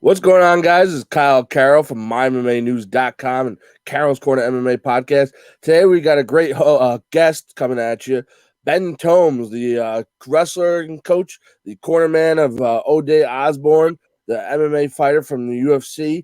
What's going on, guys? This is Kyle Carroll from MyMMAnews.com and Carroll's Corner MMA Podcast. Today we got a great guest coming at you, Ben Tomes, the wrestler and coach, the corner man of Ode Osbournes, the MMA fighter from the UFC,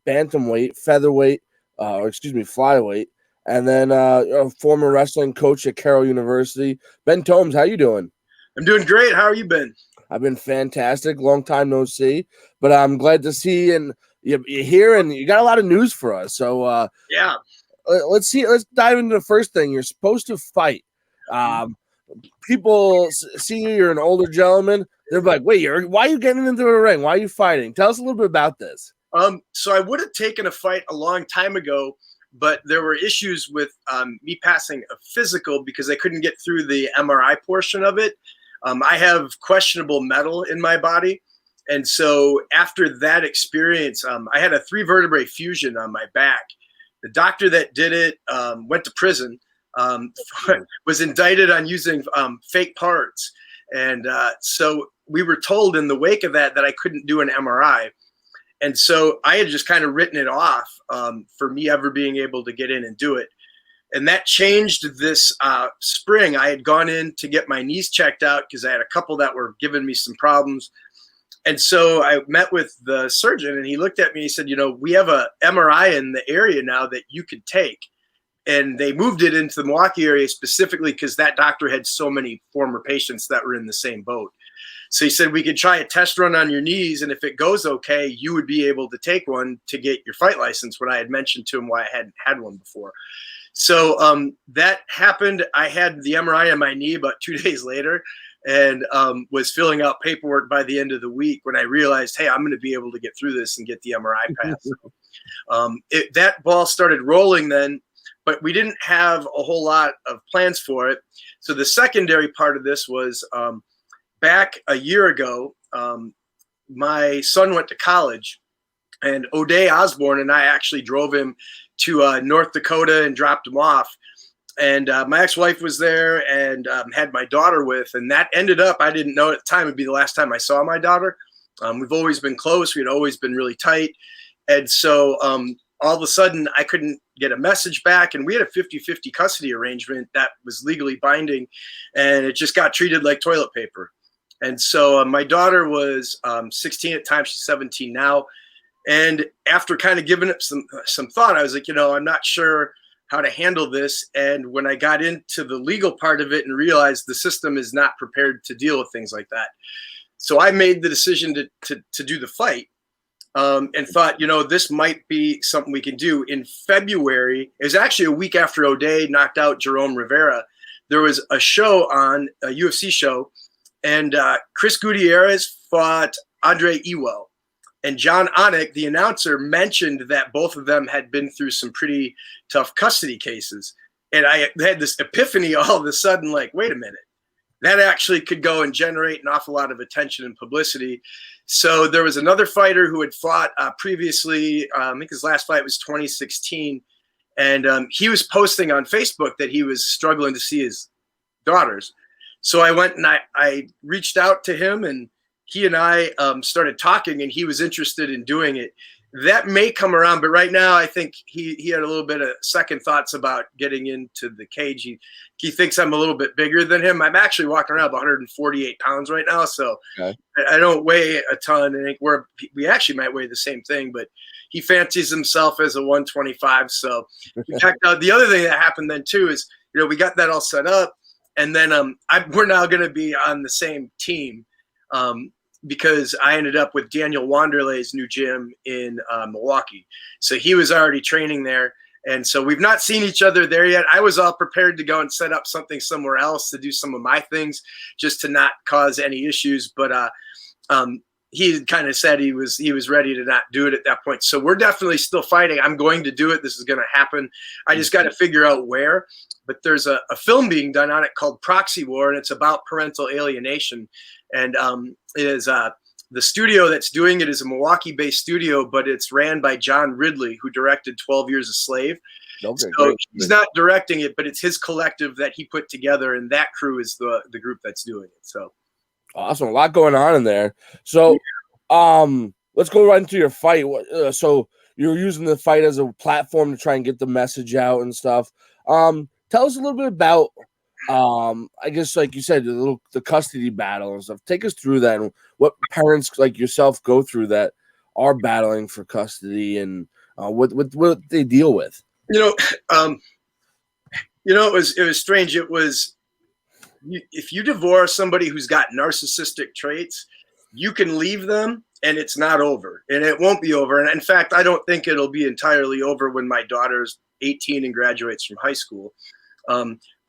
bantamweight, featherweight, flyweight, and then a former wrestling coach at Carroll University. Ben Tomes, how you doing? I'm doing great. How are you been? I've been fantastic. Long time no see, but I'm glad to see and you're here, and you got a lot of news for us. So yeah, let's dive into the first thing. You're supposed to fight. People see you're an older gentleman. They're like, wait, why are you getting into the ring? Why are you fighting? Tell us a little bit about this. So I would have taken a fight a long time ago, but there were issues with me passing a physical because I couldn't get through the MRI portion of it. I have questionable metal in my body. And so after that experience, I had a 3 vertebrae fusion on my back. The doctor that did it went to prison, was indicted on using fake parts. And so we were told in the wake of that I couldn't do an MRI. And so I had just kind of written it off for me ever being able to get in and do it. And that changed this spring. I had gone in to get my knees checked out because I had a couple that were giving me some problems. And so I met with the surgeon, and he looked at me and he said, we have a MRI in the area now that you could take. And they moved it into the Milwaukee area specifically because that doctor had so many former patients that were in the same boat. So he said, we could try a test run on your knees, and if it goes okay, you would be able to take one to get your fight license, when I had mentioned to him why I hadn't had one before. So that happened. I had the MRI on my knee about 2 days later, and was filling out paperwork by the end of the week when I realized, hey, I'm going to be able to get through this and get the MRI pass. That ball started rolling then, but we didn't have a whole lot of plans for it. So the secondary part of this was back a year ago, my son went to college, and Ode Osbournes and I actually drove him to North Dakota and dropped him off. And my ex-wife was there and had my daughter with, and that ended up, I didn't know at the time, it'd be the last time I saw my daughter. We've always been close. We'd always been really tight. And so all of a sudden I couldn't get a message back, and we had a 50-50 custody arrangement that was legally binding, and it just got treated like toilet paper. And so my daughter was 16 at the time. She's 17 now. And after kind of giving it some thought, I was like, I'm not sure how to handle this. And when I got into the legal part of it and realized the system is not prepared to deal with things like that, so I made the decision to do the fight, and thought, this might be something we can do. In February, it was actually a week after Ode knocked out Jerome Rivera, there was a show on, a UFC show, and Chris Gutierrez fought Andre Ewell. And John Anik, the announcer, mentioned that both of them had been through some pretty tough custody cases. And I had this epiphany all of a sudden, like, wait a minute, that actually could go and generate an awful lot of attention and publicity. So there was another fighter who had fought previously, I think his last fight was 2016. And he was posting on Facebook that he was struggling to see his daughters. So I went and I reached out to him, and he and I started talking, and he was interested in doing it. That may come around, but right now I think he had a little bit of second thoughts about getting into the cage. He thinks I'm a little bit bigger than him. I'm actually walking around about 148 pounds right now, so okay. I don't weigh a ton. I think we actually might weigh the same thing, but he fancies himself as a 125. So in fact, the other thing that happened then too is, we got that all set up, and then we're now going to be on the same team. Because I ended up with Daniel Wanderley's new gym in Milwaukee. So he was already training there. And so we've not seen each other there yet. I was all prepared to go and set up something somewhere else to do some of my things just to not cause any issues. But he kind of said he was ready to not do it at that point. So we're definitely still fighting. I'm going to do it. This is going to happen. I just got to figure out where. But there's a film being done on it called Proxy War, and it's about parental alienation. And it is the studio that's doing it is a Milwaukee-based studio, but it's ran by John Ridley, who directed 12 Years a Slave. Okay, so he's not directing it, but it's his collective that he put together, and that crew is the group that's doing it. So awesome, a lot going on in there. So let's go right into your fight. So you're using the fight as a platform to try and get the message out and stuff. Tell us a little bit about, I guess, like you said, the custody battle and stuff. Take us through that and what parents like yourself go through that are battling for custody and what they deal with. It was strange. It was, if you divorce somebody who's got narcissistic traits, you can leave them and it's not over, and it won't be over. And in fact, I don't think it'll be entirely over when my daughter's 18 and graduates from high school.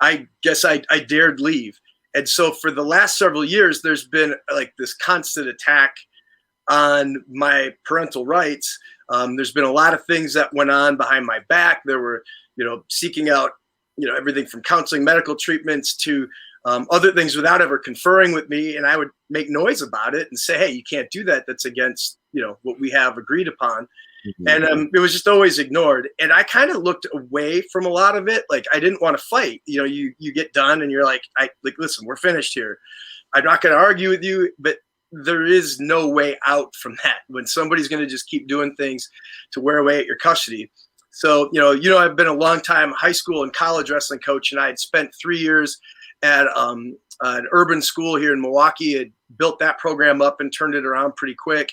I guess I dared leave. And so for the last several years, there's been like this constant attack on my parental rights. There's been a lot of things that went on behind my back. There were, seeking out, everything from counseling, medical treatments to other things without ever conferring with me. And I would make noise about it and say, hey, you can't do that. That's against, what we have agreed upon. Mm-hmm. And it was just always ignored. And I kind of looked away from a lot of it. Like, I didn't want to fight. You get done and you're like, listen, we're finished here. I'm not going to argue with you, but there is no way out from that when somebody's going to just keep doing things to wear away at your custody. So, I've been a long time high school and college wrestling coach, and I had spent 3 years at an urban school here in Milwaukee. Had built that program up and turned it around pretty quick.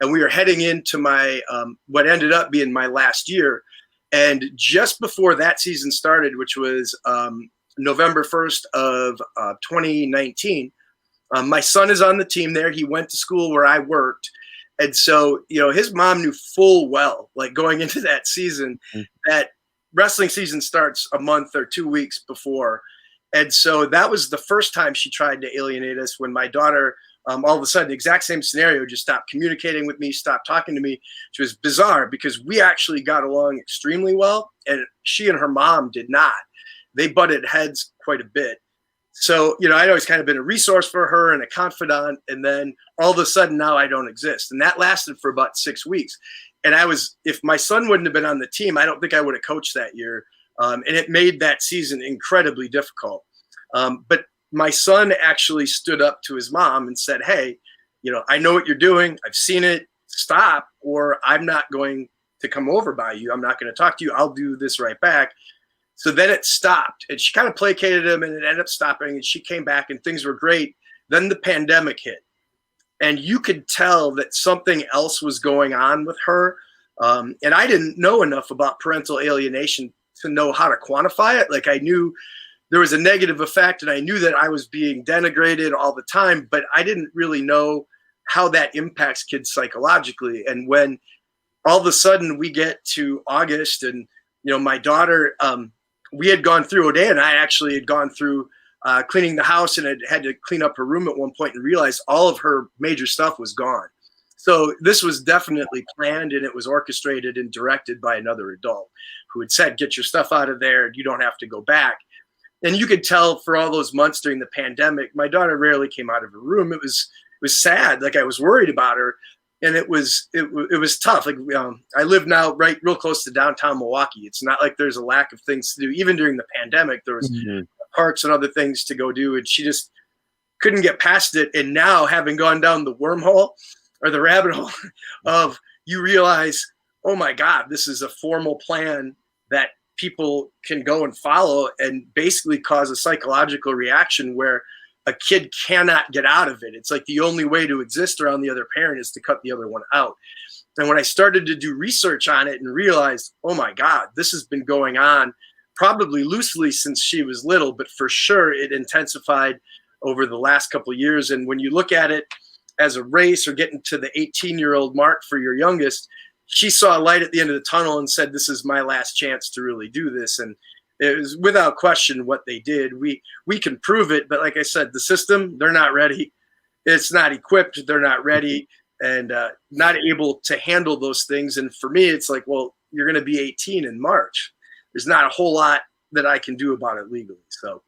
And we were heading into my what ended up being my last year. And just before that season started, which was November 1st of 2019, my son is on the team there. He went to school where I worked. And so, his mom knew full well, like going into that season, that wrestling season starts a month or 2 weeks before. And so that was the first time she tried to alienate us, when my daughter, all of a sudden, the exact same scenario, just stopped communicating with me, stopped talking to me, which was bizarre because we actually got along extremely well. And she and her mom did not. They butted heads quite a bit. So, I'd always kind of been a resource for her and a confidant. And then all of a sudden now I don't exist. And that lasted for about 6 weeks. And if my son wouldn't have been on the team, I don't think I would have coached that year. And it made that season incredibly difficult. But my son actually stood up to his mom and said, hey, I know what you're doing. I've seen it. Stop, or I'm not going to come over by you. I'm not going to talk to you. I'll do this right back. So then it stopped, and she kind of placated him, and it ended up stopping, and she came back and things were great. Then the pandemic hit, and you could tell that something else was going on with her. And I didn't know enough about parental alienation to know how to quantify it. Like, I knew there was a negative effect, and I knew that I was being denigrated all the time, but I didn't really know how that impacts kids psychologically. And when all of a sudden we get to August, and my daughter, we had gone through, Ode and I actually had gone through cleaning the house, and had to clean up her room at one point and realized all of her major stuff was gone. So this was definitely planned, and it was orchestrated and directed by another adult who had said, get your stuff out of there. You don't have to go back. And you could tell for all those months during the pandemic, my daughter rarely came out of her room. It was sad. Like, I was worried about her. And it was tough. Like, I live now real close to downtown Milwaukee. It's not like there's a lack of things to do. Even during the pandemic, there was parks and other things to go do, and she just couldn't get past it. And now, having gone down the wormhole or the rabbit hole of, you realize, oh my God, this is a formal plan that people can go and follow, and basically cause a psychological reaction where a kid cannot get out of it. It's like the only way to exist around the other parent is to cut the other one out. And when I started to do research on it and realized, oh my God, this has been going on probably loosely since she was little, but for sure it intensified over the last couple of years. And when you look at it as a race, or getting to the 18-year-old mark for your youngest, she saw a light at the end of the tunnel and said, this is my last chance to really do this. And it was without question what they did. We can prove it, but like I said, the system, they're not ready. It's not equipped. They're not ready, and not able to handle those things. And for me, it's like, well, you're going to be 18 in March. There's not a whole lot that I can do about it legally. So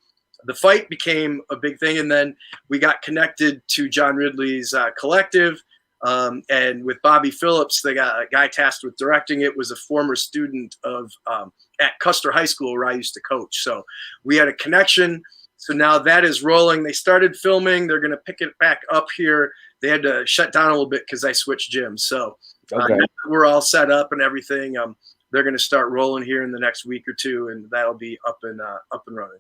the fight became a big thing. And then we got connected to John Ridley's collective. And with Bobby Phillips, the guy tasked with directing it was a former student of at Custer High School, where I used to coach. So we had a connection. So now that is rolling. They started filming. They're going to pick it back up here they had to shut down a little bit because I switched gyms. So Okay. we're all set up and everything. They're going to start rolling here in the next week or two, and that'll be up and running.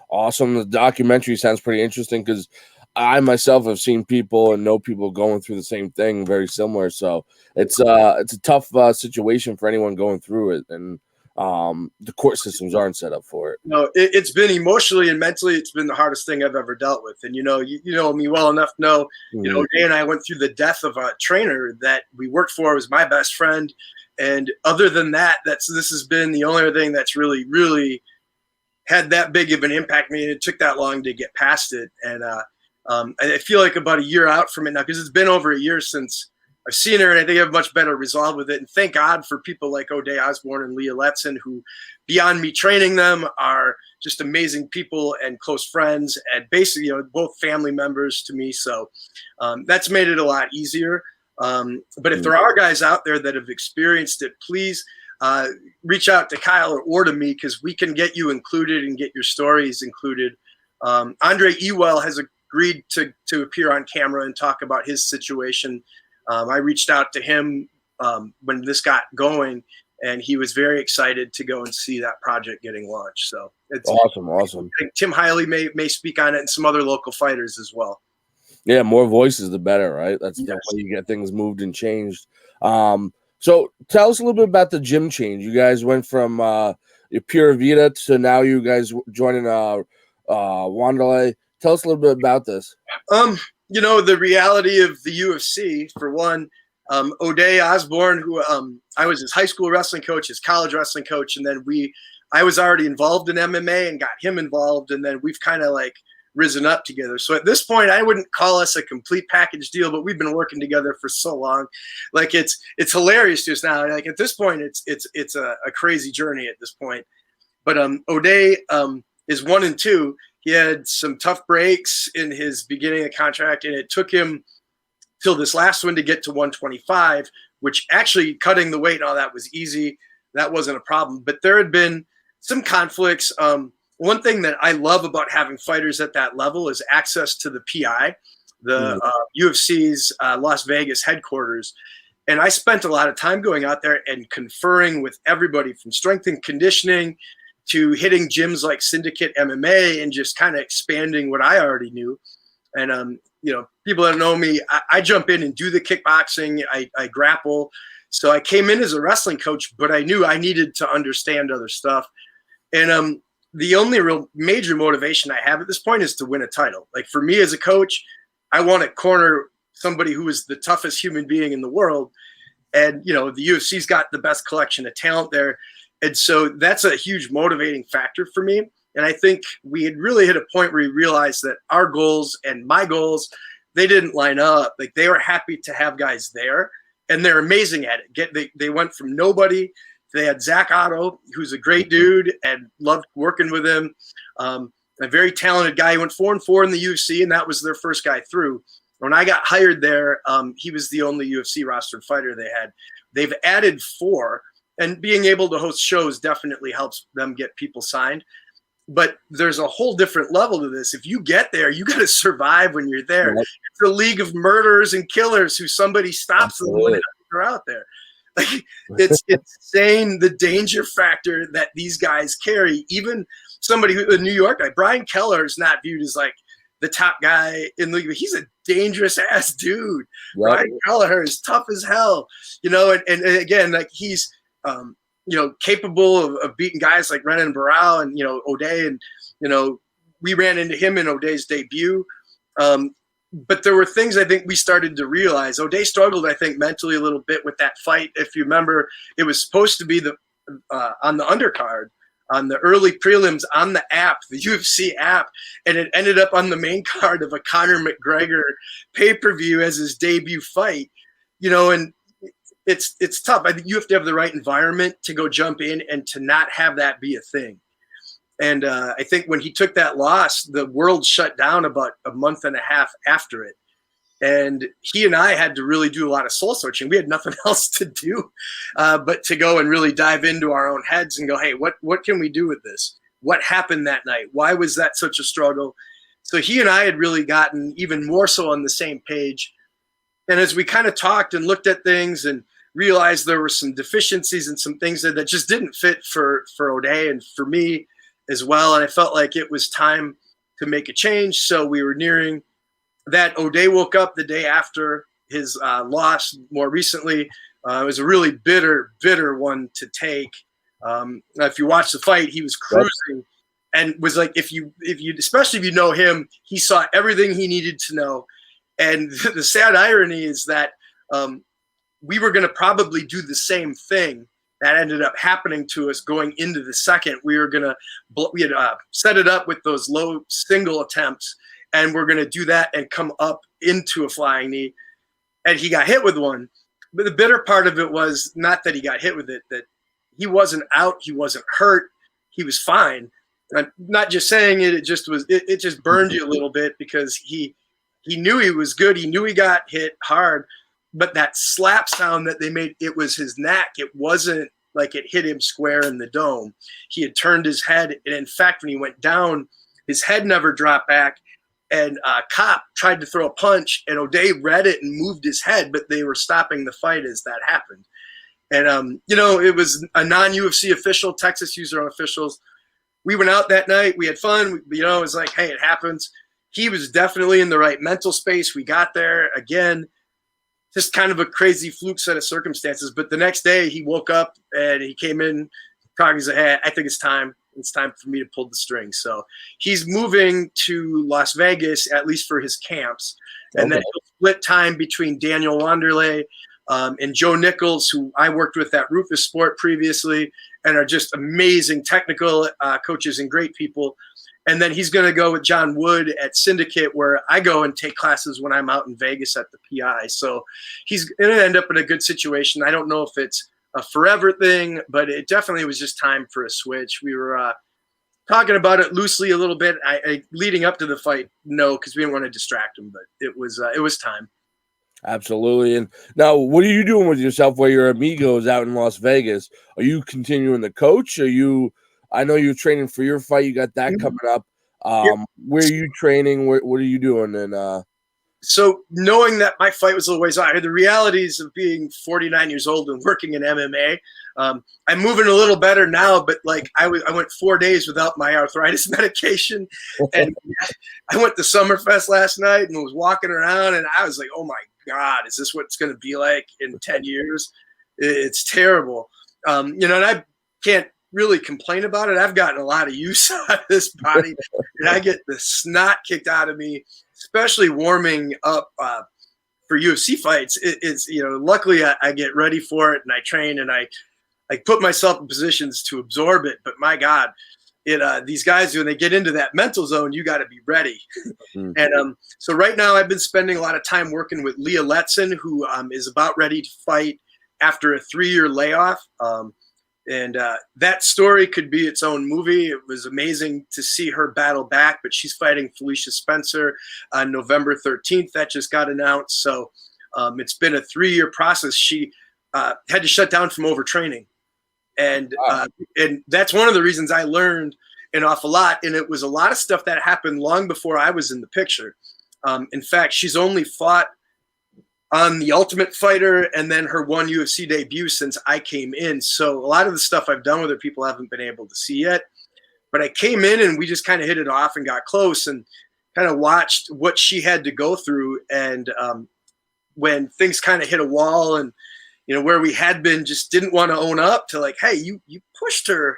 Awesome. The documentary sounds pretty interesting because I myself have seen people and know people going through the same thing, very similar. So it's a tough situation for anyone going through it, and the court systems aren't set up for it. No, it's been emotionally and mentally, it's been the hardest thing I've ever dealt with. And you know me well enough to know, Ode and I went through the death of a trainer that we worked for, was my best friend. And other than that, this has been the only thing that's really, really had that big of an impact on me. And it took that long to get past it. And I feel like about a year out from it now, because it's been over a year since I've seen her, and I think I have much better resolve with it. And thank God for people like Ode Osbourne and Leah Letson, who, beyond me training them, are just amazing people and close friends, and basically, both family members to me. So that's made it a lot easier. But if there are guys out there that have experienced it, please reach out to Kyle or to me, because we can get you included and get your stories included. Andre Ewell has agreed to appear on camera and talk about his situation. I reached out to him when this got going, and he was very excited to go and see that project getting launched. So it's awesome. I think Tim Hiley may speak on it, and some other local fighters as well. Yeah, more voices, the better, right? That's the way you get things moved and changed. So tell us a little bit about the gym change. You guys went from Pura Vida to now you guys joining Wanderlei. Tell us a little bit about this. The reality of the UFC, for one, Ode Osbourne, who I was his high school wrestling coach, his college wrestling coach, and then I was already involved in MMA and got him involved, and then we've kind of like risen up together. So at this point, I wouldn't call us a complete package deal, but we've been working together for so long. Like it's hilarious to us now. Like at this point, it's a crazy journey at this point. But Ode is 1 and 2. He had some tough breaks in his beginning of contract, and it took him till this last one to get to 125, which actually cutting the weight and all that was easy. That wasn't a problem. But there had been some conflicts. One thing that I love about having fighters at that level is access to the PI, the UFC's Las Vegas headquarters. And I spent a lot of time going out there and conferring with everybody from strength and conditioning to hitting gyms like Syndicate MMA and just kind of expanding what I already knew. And, people that know me, I jump in and do the kickboxing, I grapple. So I came in as a wrestling coach, but I knew I needed to understand other stuff. And the only real major motivation I have at this point is to win a title. Like for me as a coach, I want to corner somebody who is the toughest human being in the world. And, the UFC's got the best collection of talent there. And so that's a huge motivating factor for me. And I think we had really hit a point where we realized that our goals and my goals, they didn't line up. Like they were happy to have guys there, and they're amazing at it. They went from nobody. They had Zach Otto, who's a great dude, and loved working with him. A very talented guy. He went 4-4 in the UFC, and that was their first guy through. When I got hired there, he was the only UFC rostered fighter they had. They've added 4. And being able to host shows definitely helps them get people signed. But there's a whole different level to this. If you get there, you got to survive when you're there. Right. It's a league of murderers and killers who somebody stops them when they're out there. Like it's insane the danger factor that these guys carry. Even somebody who, a New York guy, Brian Keller, is not viewed as like the top guy in the league. He's a dangerous ass dude. Right. Brian Keller is tough as hell. And again, like he's capable of beating guys like Renan Barao and, Ode. And, we ran into him in Ode's debut. But there were things I think we started to realize. Ode struggled, I think, mentally a little bit with that fight. If you remember, it was supposed to be on the undercard, on the early prelims, on the app, the UFC app, and it ended up on the main card of a Conor McGregor pay-per-view as his debut fight. And it's tough. I think you have to have the right environment to go jump in and to not have that be a thing. And I think when he took that loss, the world shut down about a month and a half after it. And he and I had to really do a lot of soul searching. We had nothing else to do but to go and really dive into our own heads and go, hey, what can we do with this? What happened that night? Why was that such a struggle? So he and I had really gotten even more so on the same page. And as we kind of talked and looked at things and realized there were some deficiencies and some things that just didn't fit for Ode and for me as well. And I felt like it was time to make a change. So we were nearing that. Ode woke up the day after his loss more recently. It was a really bitter one to take. If you watch the fight, he was cruising and was like, if you, especially if you know him, he saw everything he needed to know. And the sad irony is that we were going to probably do the same thing. That ended up happening to us going into the second. We had set it up with those low single attempts, and we're going to do that and come up into a flying knee. And he got hit with one. But the bitter part of it was not that he got hit with it, that he wasn't out, he wasn't hurt, he was fine. I'm not just saying it, it just burned you a little bit because he knew he was good. He knew he got hit hard, but that slap sound that they made, it was his neck. It wasn't like it hit him square in the dome. He had turned his head, and in fact, when he went down, his head never dropped back. And Cop tried to throw a punch, and Ode read it and moved his head, but they were stopping the fight as that happened. And, it was a non-UFC official, Texas used their own officials. We went out that night. We had fun. It was like, hey, it happens. He was definitely in the right mental space. We got there. Again, just kind of a crazy fluke set of circumstances. But the next day, he woke up, and he came in talking. He's like, hey, I think it's time. It's time for me to pull the string. So he's moving to Las Vegas, at least for his camps. And then he'll split time between Daniel Wanderlei and Joe Nichols, who I worked with at Rufus Sport previously and are just amazing technical coaches and great people. And then he's going to go with John Wood at Syndicate, where I go and take classes when I'm out in Vegas at the PI. So he's going to end up in a good situation. I don't know if it's a forever thing, but it definitely was just time for a switch. We were talking about it loosely a little bit. Leading up to the fight, no, because we didn't want to distract him, but it was time. Absolutely. And now, what are you doing with yourself while your amigos out in Las Vegas? Are you continuing to coach? I know you're training for your fight. You got that coming up. Where are you training? What are you doing? And so knowing that my fight was a little ways out, the realities of being 49 years old and working in MMA, I'm moving a little better now, but like I went 4 days without my arthritis medication. And I went to Summerfest last night and was walking around, and I was like, oh my God, is this what it's going to be like in 10 years? It's terrible. And I can't really complain about it. I've gotten a lot of use out of this body, and I get the snot kicked out of me, especially warming up for UFC fights. It's luckily I get ready for it and I train and I put myself in positions to absorb it. But my God, these guys, when they get into that mental zone, you got to be ready. And so right now I've been spending a lot of time working with Leah Letson, who is about ready to fight after a 3-year layoff. And that story could be its own movie. It was amazing to see her battle back, but she's fighting Felicia Spencer on November 13th. That just got announced. So it's been a 3-year process. She had to shut down from overtraining. And that's one of the reasons I learned an awful lot. And it was a lot of stuff that happened long before I was in the picture. In fact, she's only fought on The Ultimate Fighter and then her one UFC debut since I came in. So a lot of the stuff I've done with her, people haven't been able to see yet. But I came in and we just kind of hit it off and got close and kind of watched what she had to go through. And when things kind of hit a wall and, where we had been just didn't want to own up to like, hey, you pushed her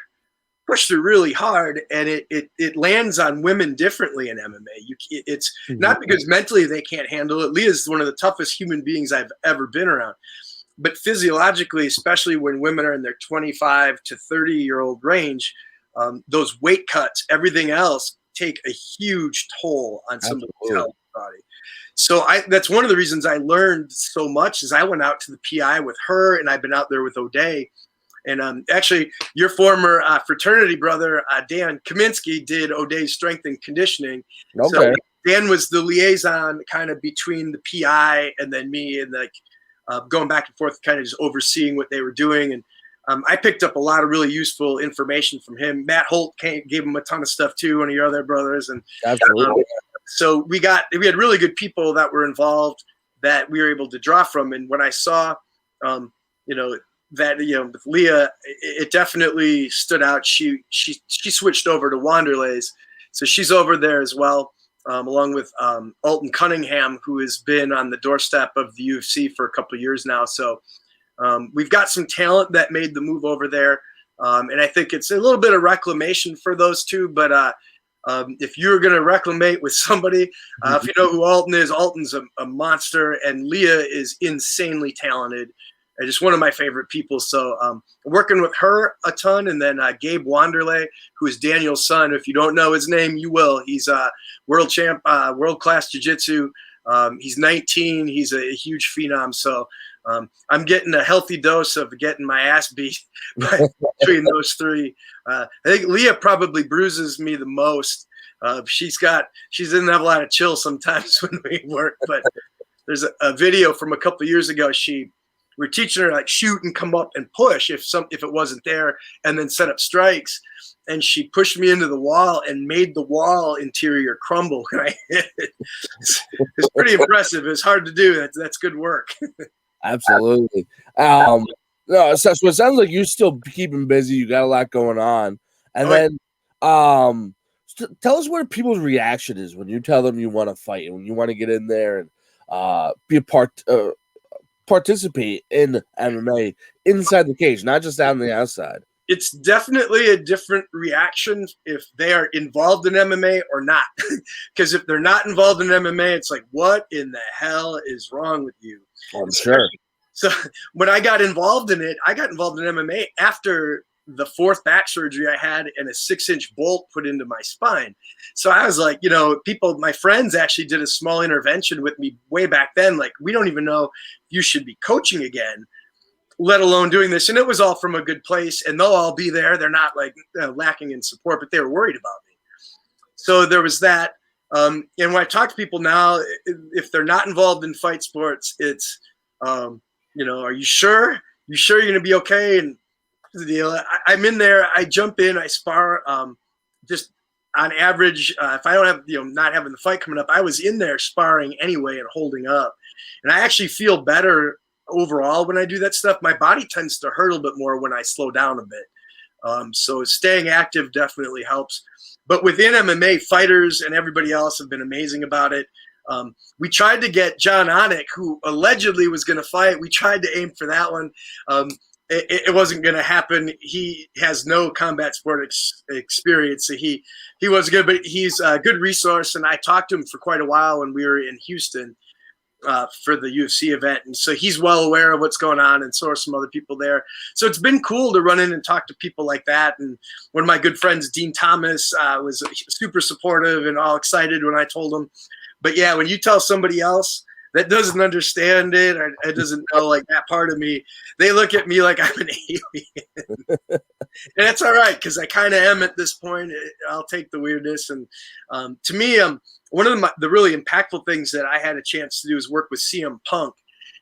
really hard, and it lands on women differently in MMA. It's not because mentally they can't handle it. Leah's one of the toughest human beings I've ever been around. But physiologically, especially when women are in their 25 to 30-year-old range, those weight cuts, everything else, take a huge toll on somebody's body. So that's one of the reasons I learned so much is I went out to the PI with her, and I've been out there with Ode. And actually, your former fraternity brother, Dan Kaminsky, did Ode's strength and conditioning. Okay. So Dan was the liaison kind of between the PI and then me, and going back and forth, kind of just overseeing what they were doing. And I picked up a lot of really useful information from him. Matt Holt gave him a ton of stuff too, one of your other brothers. And absolutely. So we had really good people that were involved that we were able to draw from. And when I saw, with Leah, it definitely stood out. She switched over to Wanderlays, so she's over there as well, along with Alton Cunningham, who has been on the doorstep of the UFC for a couple of years now. So we've got some talent that made the move over there, and I think it's a little bit of reclamation for those two. But if you're going to reclamate with somebody, if you know who Alton is, Alton's a monster, and Leah is insanely talented. And just one of my favorite people. So working with her a ton, and then Gabe Wanderley, who is Daniel's son. If you don't know his name, you will. He's a world champ, world-class jiu-jitsu. He's 19. He's a huge phenom. So I'm getting a healthy dose of getting my ass beat between those three. I think Leah probably bruises me the most. She doesn't have a lot of chill sometimes when we work, but there's a video from a couple of years ago. We're teaching her like shoot and come up and push if it wasn't there, and then set up strikes. And she pushed me into the wall and made the wall interior crumble. And I hit it. It's pretty impressive. It's hard to do. That's good work. Absolutely. No, so it sounds like you're still keeping busy. You got a lot going on. And then tell us what people's reaction is when you tell them you want to fight and when you want to get in there and be a participate in MMA inside the cage, not just out on the outside. It's definitely a different reaction if they are involved in MMA or not. Because if they're not involved in MMA, it's like, what in the hell is wrong with you? I'm sure. So when I got involved in it, I got involved in MMA after the 4th back surgery I had and a 6-inch bolt put into my spine. So I was like, my friends actually did a small intervention with me way back then. Like, we don't even know if you should be coaching again, let alone doing this. And it was all from a good place, and they'll all be there. They're not like lacking in support, but they were worried about me. So there was that. And when I talk to people now, if they're not involved in fight sports, it's, are you sure? You sure you're going to be okay? And the deal. I'm in there. I jump in. I spar. Just on average, if I don't have, not having the fight coming up, I was in there sparring anyway and holding up. And I actually feel better overall when I do that stuff. My body tends to hurt a little bit more when I slow down a bit. So staying active definitely helps. But within MMA, fighters and everybody else have been amazing about it. We tried to get John Onek, who allegedly was going to fight. We tried to aim for that one. It wasn't going to happen. He has no combat sport experience, so he was good, but he's a good resource. And I talked to him for quite a while when we were in Houston for the UFC event, and so he's well aware of what's going on, and so are some other people there. So it's been cool to run in and talk to people like that. And one of my good friends, Dean Thomas, was super supportive and all excited when I told him. But yeah, when you tell somebody else that doesn't understand it or it doesn't know like that part of me, they look at me like I'm an alien. And that's all right, because I kind of am at this point. I'll take the weirdness. And to me, one of the really impactful things that I had a chance to do is work with CM Punk.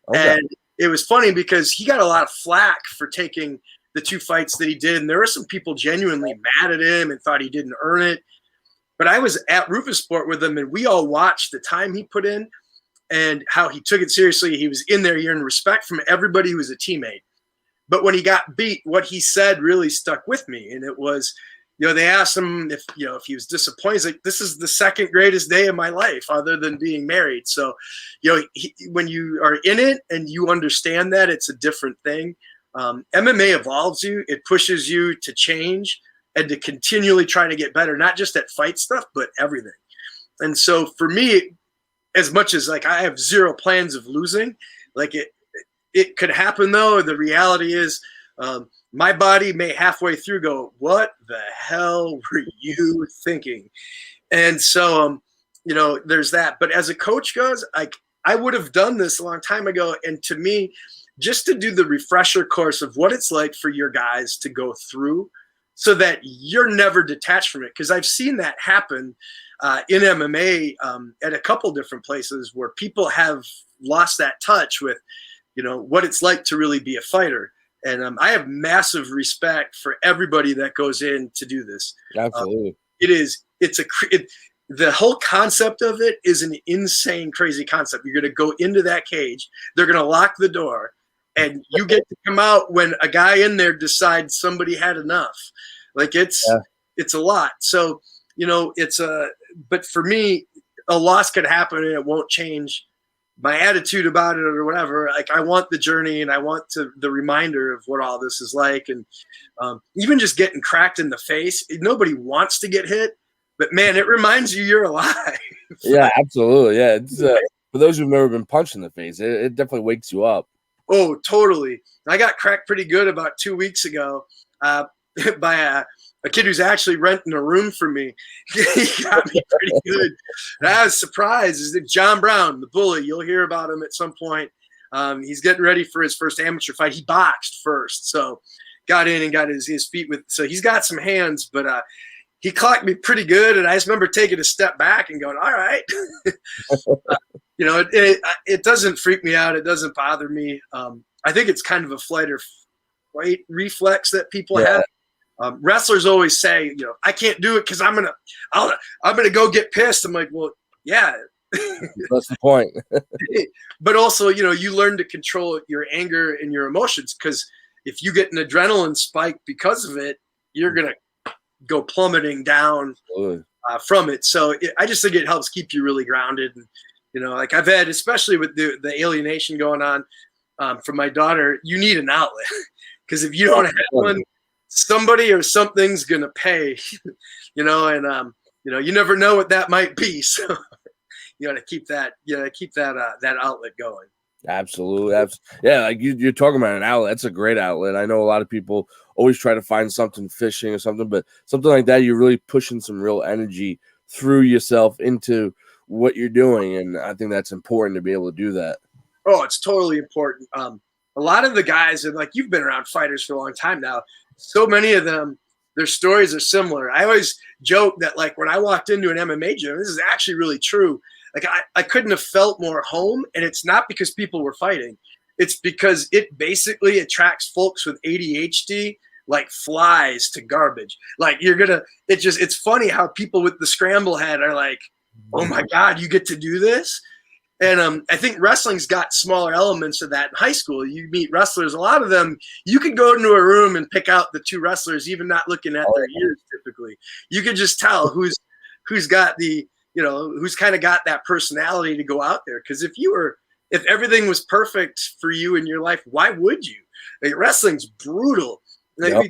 Okay. And it was funny because he got a lot of flack for taking the 2 fights that he did. And there were some people genuinely mad at him and thought he didn't earn it. But I was at Rufus-Sport with him, and we all watched the time he put in and how he took it seriously. He was in there earning respect from everybody who was a teammate. But when he got beat, what he said really stuck with me. And it was, they asked him if he was disappointed. He's like, this is the second greatest day of my life other than being married. So, when you are in it and you understand that, it's a different thing. MMA evolves you. It pushes you to change and to continually try to get better, not just at fight stuff, but everything. And so for me, as much as like I have zero plans of losing, like it could happen though. The reality is my body may halfway through go, what the hell were you thinking? And so, there's that. But as a coach goes, I would have done this a long time ago. And to me, just to do the refresher course of what it's like for your guys to go through so that you're never detached from it. Because I've seen that happen in MMA at a couple different places where people have lost that touch with, what it's like to really be a fighter. And I have massive respect for everybody that goes in to do this. Absolutely. the whole concept of it is an insane, crazy concept. You're going to go into that cage. They're going to lock the door, and you get to come out when a guy in there decides somebody had enough. Like it's a lot. So, but for me, a loss could happen and it won't change my attitude about it or whatever. Like I want the journey and I want the reminder of what all this is like. And even just getting cracked in the face, nobody wants to get hit, but man, it reminds you you're alive. Yeah, absolutely. Yeah. It's, for those who've never been punched in the face, it definitely wakes you up. Oh, totally. I got cracked pretty good about 2 weeks ago by a kid who's actually renting a room for me. He got me pretty good. And I was surprised. Is that John Brown, the bully? You'll hear about him at some point. He's getting ready for his first amateur fight. He boxed first, so got in and got his feet with. So he's got some hands, but he clocked me pretty good. And I just remember taking a step back and going, "All right." It doesn't freak me out. It doesn't bother me. I think it's kind of a flight reflex that people have. Wrestlers always say, I can't do it because I'm gonna go get pissed. I'm like, well, yeah, that's the point. But also, you learn to control your anger and your emotions, because if you get an adrenaline spike because of it, you're gonna go plummeting down from it. So I just think it helps keep you really grounded. And like I've had, especially with the alienation going on from my daughter, you need an outlet, because if you don't have one, somebody or something's gonna pay, and you never know what that might be. So you gotta keep that outlet going. Absolutely. Yeah, like you're talking about an outlet. That's a great outlet. I know a lot of people always try to find something, fishing or something, but something like that, you're really pushing some real energy through yourself into what you're doing, and I think that's important to be able to do that. Oh, it's totally important. A lot of the guys, and like you've been around fighters for a long time now, so many of them, their stories are similar. I always joke that like when I walked into an MMA gym, this is actually really true. Like I couldn't have felt more home, and it's not because people were fighting. It's because it basically attracts folks with ADHD like flies to garbage. Like it's funny how people with the scramble head are like, oh my God, you get to do this? And I think wrestling's got smaller elements of that in high school. You meet wrestlers, a lot of them, you could go into a room and pick out the two wrestlers, even not looking at their ears typically. You could just tell who's got the, who's kind of got that personality to go out there. Because if everything was perfect for you in your life, why would you? Like, wrestling's brutal. Yep.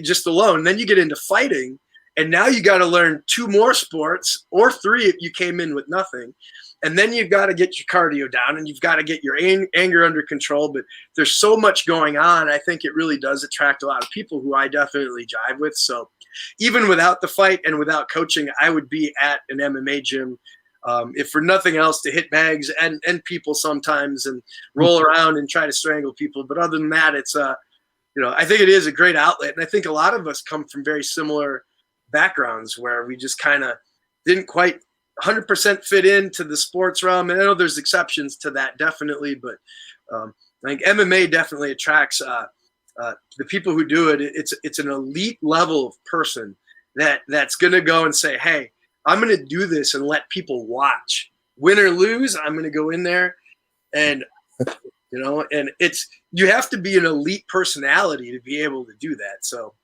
Just alone. And then you get into fighting, and now you got to learn 2 more sports, or 3 if you came in with nothing. And then you've got to get your cardio down, and you've got to get your anger under control. But there's so much going on. I think it really does attract a lot of people who I definitely jive with. So even without the fight and without coaching, I would be at an MMA gym, if for nothing else, to hit bags and people sometimes and roll around and try to strangle people. But other than that, it's I think it is a great outlet. And I think a lot of us come from very similar backgrounds where we just kind of didn't quite 100% fit into the sports realm. And I know there's exceptions to that, definitely, but I think MMA definitely attracts the people who do it. It's an elite level of person that's going to go and say, hey, I'm going to do this and let people watch. Win or lose, I'm going to go in there and and you have to be an elite personality to be able to do that. So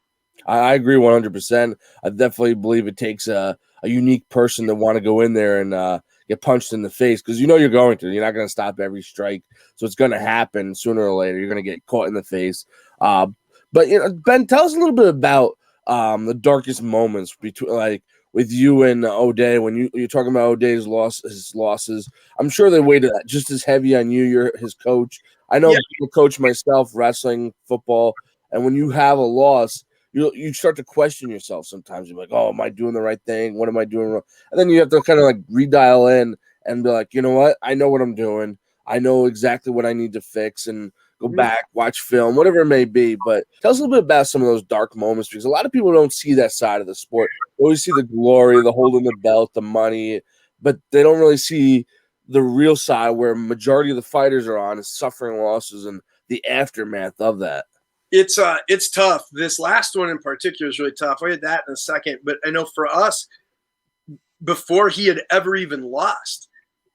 I agree 100%. I definitely believe it takes a unique person to want to go in there and get punched in the face, because you're going to. You're not going to stop every strike, so it's going to happen sooner or later. You're going to get caught in the face. But Ben, tell us a little bit about the darkest moments between, like, with you and Ode, when you're talking about Ode's losses. I'm sure they weighed just as heavy on you. You're his coach. I know, being a coach myself, wrestling, football, and when you have a loss, you start to question yourself sometimes. You're like, oh, am I doing the right thing? What am I doing wrong? And then you have to kind of like redial in and be like, you know what? I know what I'm doing. I know exactly what I need to fix, and go back, watch film, whatever it may be. But tell us a little bit about some of those dark moments, because a lot of people don't see that side of the sport. They always see the glory, the holding the belt, the money, but they don't really see the real side where majority of the fighters are on, is suffering losses and the aftermath of that. It's tough. This last one in particular is really tough. I'll get that in a second. But I know for us, before he had ever even lost.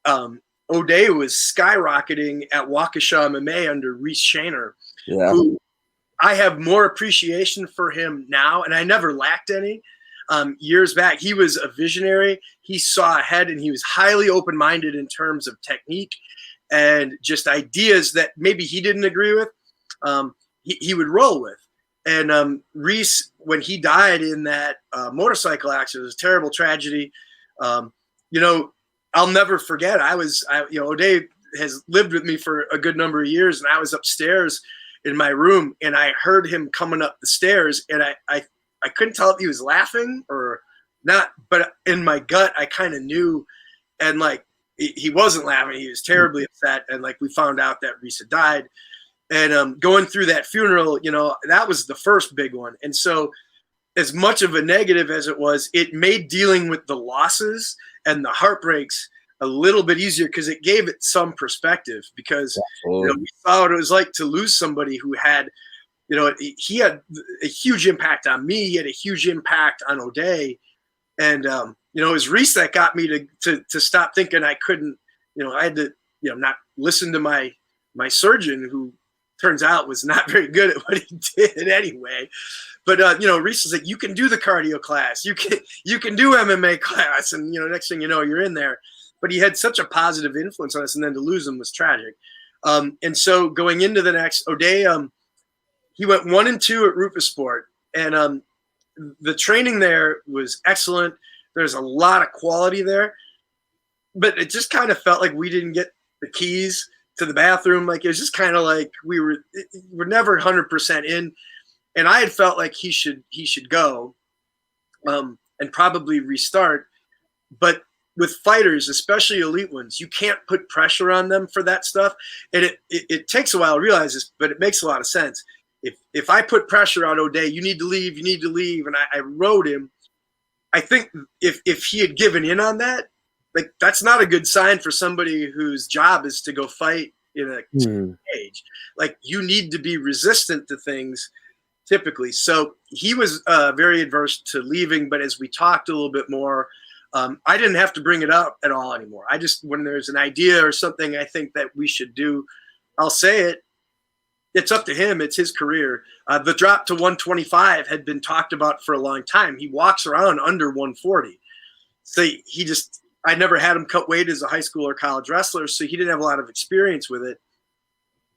Ode was skyrocketing at Waukesha MMA under Reese Shaner, who I have more appreciation for him now, and I never lacked any. Years back, he was a visionary. He saw ahead, and he was highly open-minded in terms of technique and just ideas that maybe he didn't agree with. He would roll with. And Reese, when he died in that motorcycle accident, it was a terrible tragedy. I'll never forget. Ode has lived with me for a good number of years, and I was upstairs in my room, and I heard him coming up the stairs, and I couldn't tell if he was laughing or not, but in my gut, I kind of knew, and like he wasn't laughing. He was terribly upset, and like we found out that Reese had died, and going through that funeral, that was the first big one, and so as much of a negative as it was, it made dealing with the losses and the heartbreaks a little bit easier because it gave it some perspective. Because we saw what it was like to lose somebody who had, he had a huge impact on me. He had a huge impact on Ode, and it was Reese that got me to stop thinking I couldn't. I had to not listen to my surgeon, who turns out was not very good at what he did anyway. But Reese was like, you can do the cardio class, you can do MMA class, and next thing you know, you're in there. But he had such a positive influence on us, and then to lose him was tragic. And so going into the next, Ode, he went 1-2 at Rufus Sport, and the training there was excellent. There's a lot of quality there, but it just kind of felt like we didn't get the keys to the bathroom. Like it was just kind of like we're never 100% in. And I had felt like he should go and probably restart. But with fighters, especially elite ones, you can't put pressure on them for that stuff. And it takes a while to realize this, but it makes a lot of sense. If I put pressure on Ode, you need to leave, and I wrote him, I think if he had given in on that, like that's not a good sign for somebody whose job is to go fight in a cage. Like you need to be resistant to things typically. So he was very adverse to leaving, but as we talked a little bit more, I didn't have to bring it up at all anymore. I just, when there's an idea or something I think that we should do, I'll say it. It's up to him. It's his career. The drop to 125 had been talked about for a long time. He walks around under 140. So I never had him cut weight as a high school or college wrestler, so he didn't have a lot of experience with it.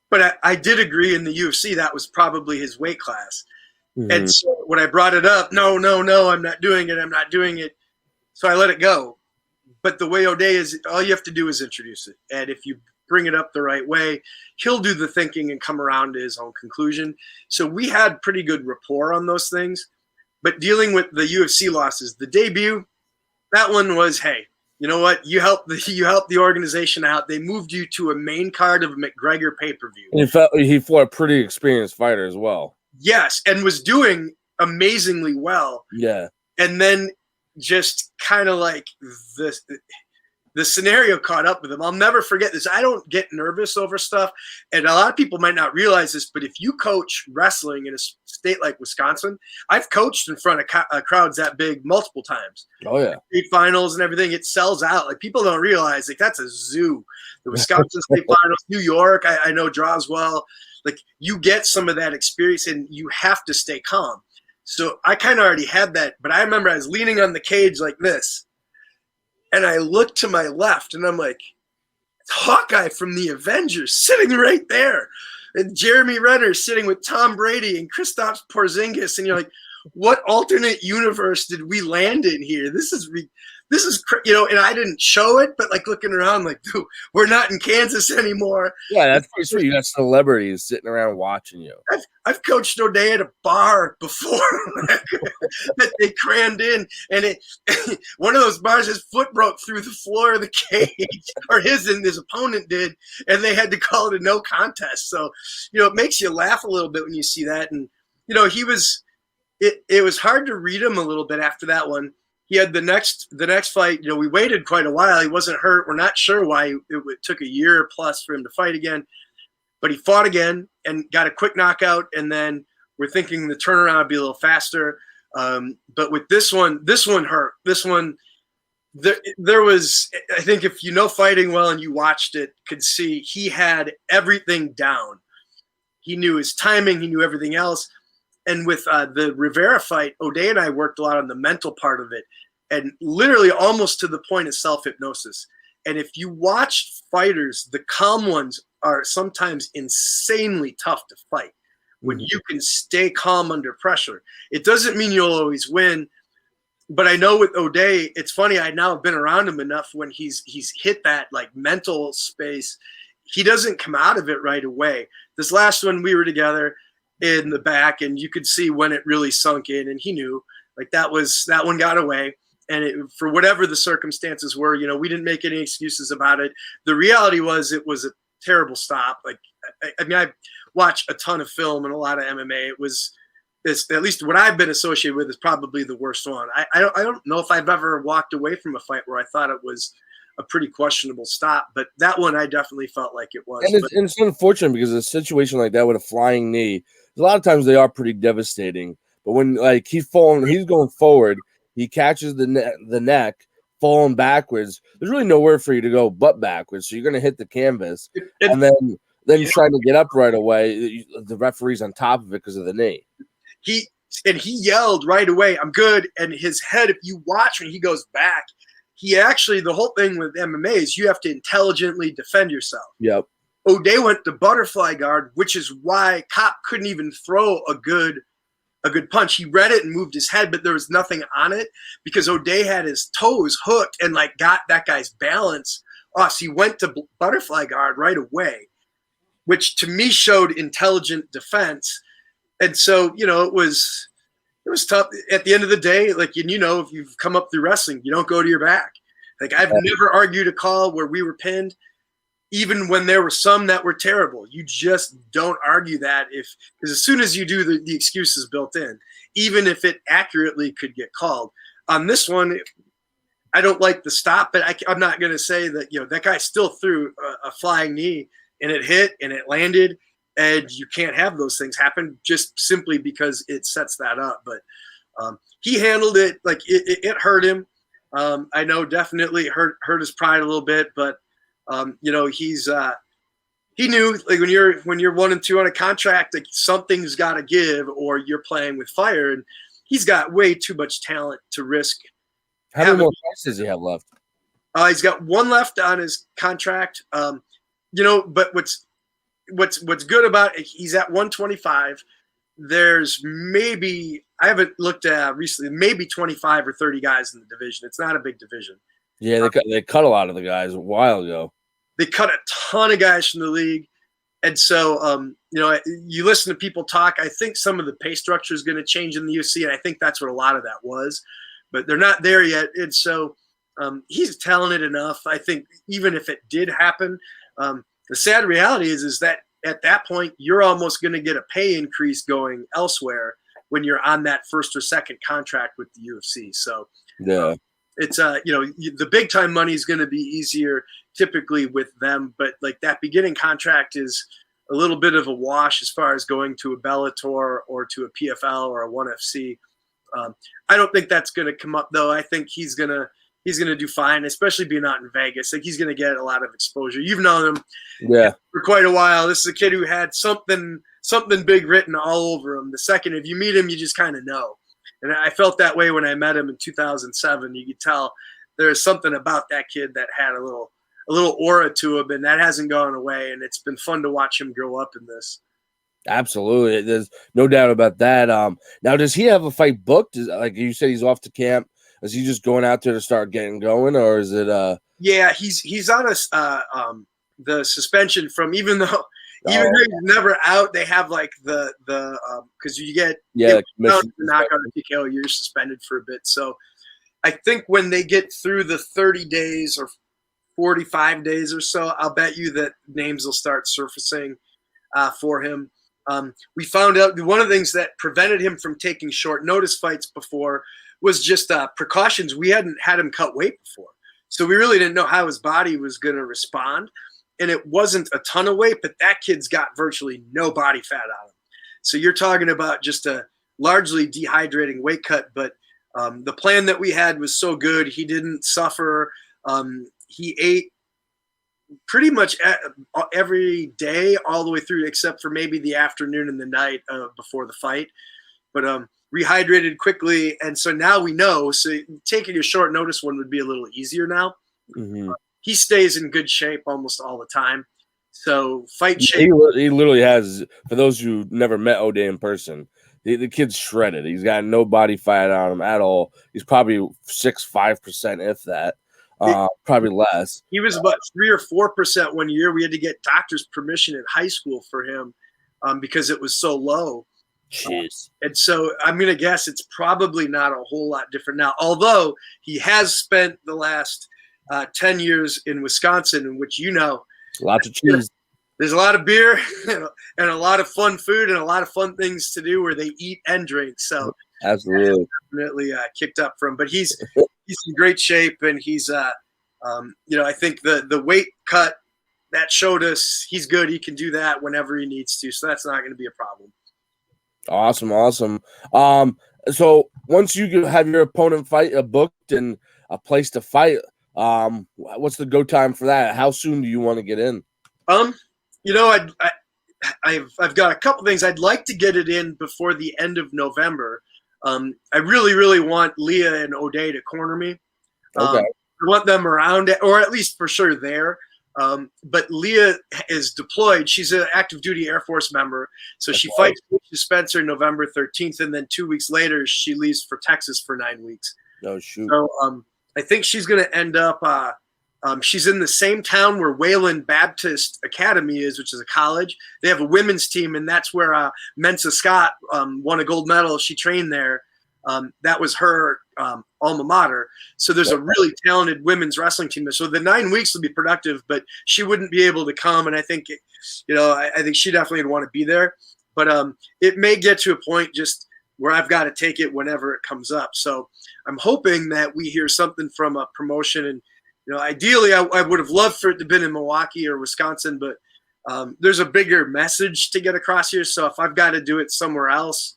But I did agree in the UFC that was probably his weight class. Mm-hmm. And so when I brought it up, no, I'm not doing it. So I let it go. But the way Ode is, all you have to do is introduce it. And if you bring it up the right way, he'll do the thinking and come around to his own conclusion. So we had pretty good rapport on those things. But dealing with the UFC losses, the debut, that one was, hey, you know what? You helped the organization out. They moved you to a main card of a McGregor pay-per-view. And he fought a pretty experienced fighter as well. Yes, and was doing amazingly well. Yeah. And then just kind of like the scenario caught up with him. I'll never forget this. I don't get nervous over stuff, and a lot of people might not realize this, but if you coach wrestling in a state like Wisconsin, I've coached in front of crowds that big multiple times. Oh yeah, state finals and everything. It sells out. Like people don't realize, like that's a zoo. The Wisconsin state finals, New York, I know draws well. Like you get some of that experience, and you have to stay calm. So I kind of already had that, but I remember I was leaning on the cage like this. And I looked to my left, and I'm like, it's Hawkeye from the Avengers sitting right there. And Jeremy Renner sitting with Tom Brady and Kristaps Porzingis. And you're like, what alternate universe did we land in here? This is and I didn't show it, but like looking around like, dude, we're not in Kansas anymore. Yeah, that's pretty sweet. You got celebrities sitting around watching you. I've coached Ode at a bar before that they crammed in, and one of those bars, his foot broke through the floor of the cage, or his opponent did, and they had to call it a no contest. So, it makes you laugh a little bit when you see that. And, it was hard to read him a little bit after that one. He had the next fight. We waited quite a while. He wasn't hurt. We're not sure why it took a year plus for him to fight again. But he fought again and got a quick knockout. And then we're thinking the turnaround would be a little faster. But with this one hurt. This one, There was, I think if you know fighting well and you watched it, could see he had everything down. He knew his timing. He knew everything else. And with the Rivera fight, Ode and I worked a lot on the mental part of it, and literally almost to the point of self-hypnosis. And if you watch fighters, the calm ones are sometimes insanely tough to fight when you can stay calm under pressure. It doesn't mean you'll always win, but I know with Ode, it's funny, I now have been around him enough when he's hit that like mental space, he doesn't come out of it right away. This last one, we were together in the back, and you could see when it really sunk in, and he knew like that one got away. And for whatever the circumstances were, we didn't make any excuses about it. The reality was it was a terrible stop. Like, I mean, I watch a ton of film and a lot of MMA. It's at least what I've been associated with is probably the worst one. I don't know if I've ever walked away from a fight where I thought it was a pretty questionable stop, but that one I definitely felt like it was. And it's unfortunate because a situation like that with a flying knee, a lot of times they are pretty devastating. But when like he's going forward, he catches the neck, falling backwards. There's really nowhere for you to go but backwards, so you're going to hit the canvas, and then trying to get up right away. The referee's on top of it because of the knee. He yelled right away, "I'm good!" And his head, if you watch when he goes back. He actually, the whole thing with MMA is you have to intelligently defend yourself. Yep. Ode went to butterfly guard, which is why Cop couldn't even throw a good punch. He read it and moved his head, but there was nothing on it because Ode had his toes hooked and like got that guy's balance off. So he went to butterfly guard right away, which to me showed intelligent defense. And so, it was tough. At the end of the day, like, if you've come up through wrestling, you don't go to your back. Like, I've never argued a call where we were pinned, even when there were some that were terrible. You just don't argue that because as soon as you do, the excuse is built in, even if it accurately could get called. On this one, I don't like the stop, but I'm not going to say that, that guy still threw a flying knee and it hit and it landed. And you can't have those things happen just simply because it sets that up. But he handled it like it hurt him. I know definitely hurt his pride a little bit, but he knew like when you're 1-2 on a contract, like something's got to give, or you're playing with fire. And he's got way too much talent to risk. How many more fights does he have left? He's got one left on his contract. But what's good about it, he's at 125. There's maybe, I haven't looked at recently, maybe 25 or 30 guys in the division. It's not a big division. Yeah, they cut a lot of the guys a while ago. They cut a ton of guys from the league. And so, you listen to people talk. I think some of the pay structure is going to change in the UFC, and I think that's what a lot of that was. But they're not there yet. And so he's talented enough. I think even if it did happen, the sad reality is that at that point, you're almost going to get a pay increase going elsewhere when you're on that first or second contract with the UFC. So yeah, it's the big time money is going to be easier typically with them, but like that beginning contract is a little bit of a wash as far as going to a Bellator or to a PFL or a ONE FC. I don't think that's going to come up though. I think he's going to do fine, especially being out in Vegas. Like he's going to get a lot of exposure. You've known him for quite a while. This is a kid who had something big written all over him. The second, if you meet him, you just kind of know. And I felt that way when I met him in 2007. You could tell there's something about that kid that had a little aura to him, and that hasn't gone away. And it's been fun to watch him grow up in this. Absolutely. There's no doubt about that. Now, does he have a fight booked? Like you said, he's off to camp. Is he just going out there to start getting going, or is it? Yeah, he's on the suspension from even though he's never out. They have like the because you get knockout or TKO, you're suspended for a bit. So I think when they get through the 30 days or 45 days or so, I'll bet you that names will start surfacing for him. We found out one of the things that prevented him from taking short notice fights before was just precautions. We hadn't had him cut weight before. So we really didn't know how his body was going to respond. And it wasn't a ton of weight, but that kid's got virtually no body fat on him. So you're talking about just a largely dehydrating weight cut. But The plan that we had was so good. He didn't suffer. He ate pretty much every day all the way through, except for maybe the afternoon and the night before the fight. But rehydrated quickly, and so now we know. So taking a short notice one would be a little easier now. Mm-hmm. He stays in good shape almost all the time. So fight shape. He literally has. For those who never met Ode in person, the kid's shredded. He's got no body fat on him at all. He's probably 5%, if that. Probably less. He was about 3 or 4% one year. We had to get doctor's permission in high school for him because it was so low. Jeez. And so I'm going to guess it's probably not a whole lot different now, although he has spent the last 10 years in Wisconsin, in which, lots of cheese. There's a lot of beer and a lot of fun food and a lot of fun things to do where they eat and drink. So absolutely, definitely kicked up for him. But he's in great shape, and he's I think the weight cut that showed us he's good. He can do that whenever he needs to. So that's not going to be a problem. Awesome. So once you have your opponent fight booked and a place to fight, what's the go time for that? How soon do you want to get in? I've got a couple things. I'd like to get it in before the end of November. I really, really want Leah and Ode to corner me. Okay. I want them around, or at least for sure there. But Leah is deployed. She's an active duty Air Force member. So she fights Spencer November 13th, and then 2 weeks later, she leaves for Texas for 9 weeks. Oh, shoot. So I think she's going to end up she's in the same town where Wayland Baptist Academy is, which is a college. They have a women's team, and that's where Mensa Scott won a gold medal. She trained there. That was her alma mater. So there's a really talented women's wrestling team there. So the 9 weeks will be productive, but she wouldn't be able to come. And I think, I think she definitely would want to be there. But it may get to a point just where I've got to take it whenever it comes up. So I'm hoping that we hear something from a promotion. And, ideally, I would have loved for it to have been in Milwaukee or Wisconsin, but there's a bigger message to get across here. So if I've got to do it somewhere else,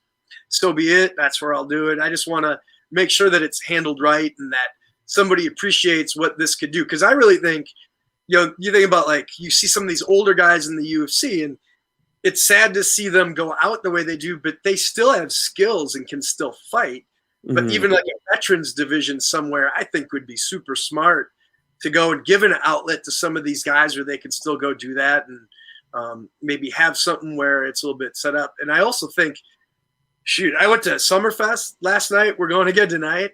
so be it. That's where I'll do it. I just want to make sure that it's handled right and that somebody appreciates what this could do. Because I really think, you think about, you see some of these older guys in the UFC, and it's sad to see them go out the way they do, but they still have skills and can still fight. Mm-hmm. But even a veterans division somewhere, I think would be super smart to go and give an outlet to some of these guys where they can still go do that and maybe have something where it's a little bit set up. And I also think, I went to Summerfest last night. We're going again tonight.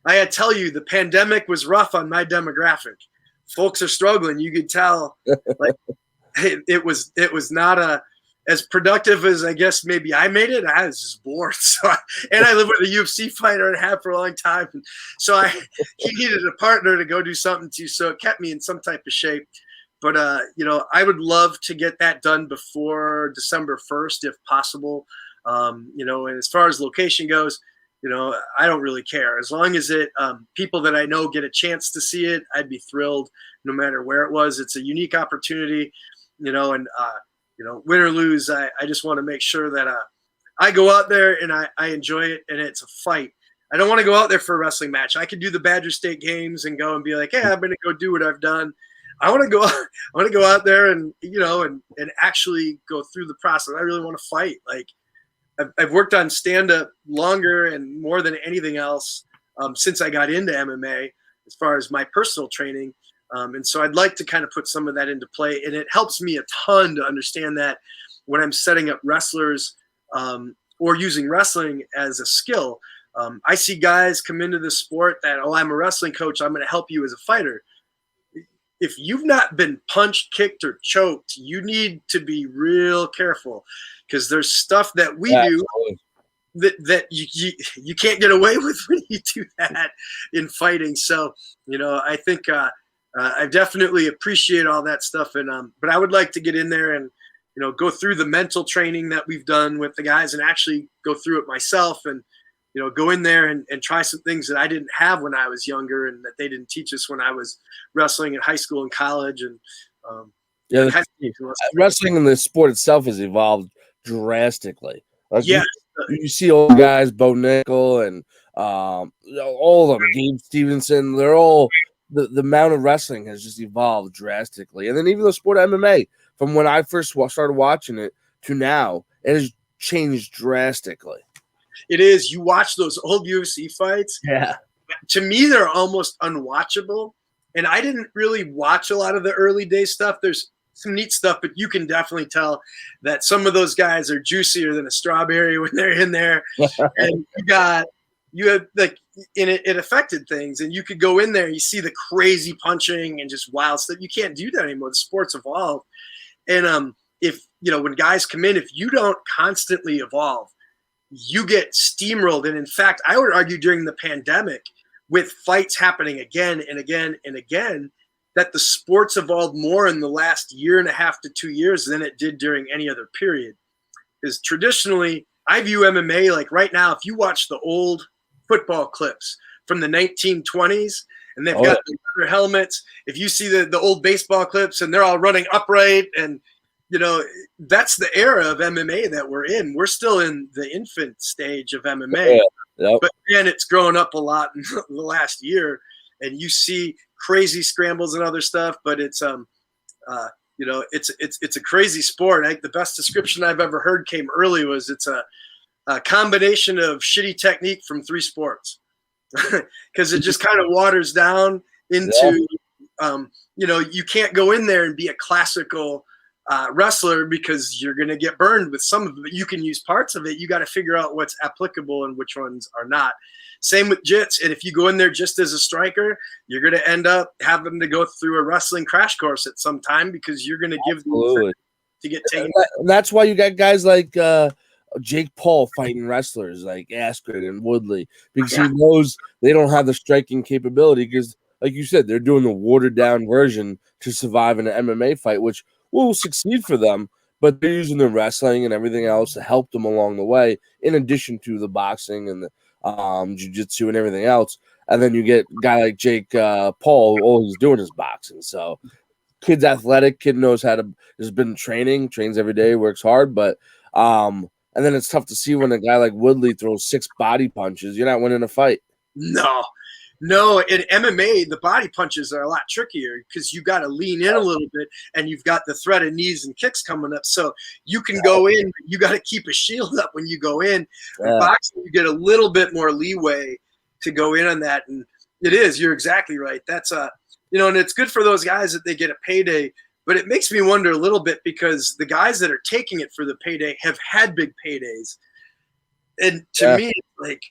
I had to tell you, the pandemic was rough on my demographic. Folks are struggling. You could tell it was not as productive as I guess maybe I made it. I was just bored. And I live with a UFC fighter and have for a long time. So he needed a partner to go do something to. So it kept me in some type of shape. But, I would love to get that done before December 1st, if possible. And as far as location goes, I don't really care. As long as people that I know get a chance to see it, I'd be thrilled no matter where it was. It's a unique opportunity, and win or lose, I just want to make sure that I go out there and I enjoy it and it's a fight. I don't want to go out there for a wrestling match. I could do the Badger State Games and go and be like, hey, I'm going to go do what I've done. I want to go out there and, and actually go through the process. I really want to fight. I've worked on stand-up longer and more than anything else since I got into MMA as far as my personal training. And so I'd like to kind of put some of that into play. And it helps me a ton to understand that when I'm setting up wrestlers or using wrestling as a skill. I see guys come into the sport that, I'm a wrestling coach, I'm going to help you as a fighter. If you've not been punched, kicked, or choked, you need to be real careful because there's stuff that we do that you can't get away with when you do that in fighting. So, I think I definitely appreciate all that stuff. And but I would like to get in there and, go through the mental training that we've done with the guys and actually go through it myself and, go in there and try some things that I didn't have when I was younger and that they didn't teach us when I was wrestling in high school and college. And wrestling in the sport itself has evolved drastically. Yeah. You see old guys, Bo Nickel and All of them, Gabe Stevenson, they're all the amount of wrestling has just evolved drastically. And then even the sport of MMA, from when I first started watching it to now, it has changed drastically. It is. You watch those old UFC fights. Yeah. To me, they're almost unwatchable. And I didn't really watch a lot of the early day stuff. There's some neat stuff, but you can definitely tell that some of those guys are juicier than a strawberry when they're in there. And you had like it affected things, and you could go in there and you see the crazy punching and just wild stuff. You can't do that anymore. The sport's evolved. And if when guys come in, if you don't constantly evolve, you get steamrolled. And in fact, I would argue during the pandemic, with fights happening again and again and again, that the sport's evolved more in the last year and a half to 2 years than it did during any other period. Because traditionally, I view MMA like right now, if you watch the old football clips from the 1920s, and they've got the leather helmets, if you see the old baseball clips and they're all running upright, and that's the era of MMA that we're in. We're still in the infant stage of MMA. Yep. But man, it's grown up a lot in the last year, and you see crazy scrambles and other stuff. But it's it's a crazy sport. I think the best description I've ever heard came early was it's a combination of shitty technique from 3 sports, because it just kind of waters down into you can't go in there and be a classical wrestler because you're going to get burned with some of it. You can use parts of it. You got to figure out what's applicable and which ones are not. Same with jits. And if you go in there just as a striker, you're going to end up having to go through a wrestling crash course at some time, because you're going to give them to get taken. And that's why you got guys like Jake Paul fighting wrestlers like Askren and Woodley, because he knows they don't have the striking capability, because like you said, they're doing the watered down version to survive in an MMA fight, which will succeed for them, but they're using the wrestling and everything else to help them along the way, in addition to the boxing and the jiu-jitsu and everything else. And then you get a guy like Jake Paul, all he's doing is boxing. So kid's athletic, kid knows how to, has been trains every day, works hard, but and then it's tough to see when a guy like Woodley throws 6 body punches. You're not winning a fight. No, in MMA, the body punches are a lot trickier, because you got to lean in a little bit, and you've got the threat of knees and kicks coming up. So you can go in, you got to keep a shield up when you go in. In boxing, you get a little bit more leeway to go in on that. And you're exactly right. That's and it's good for those guys that they get a payday. But it makes me wonder a little bit, because the guys that are taking it for the payday have had big paydays. And to me, like,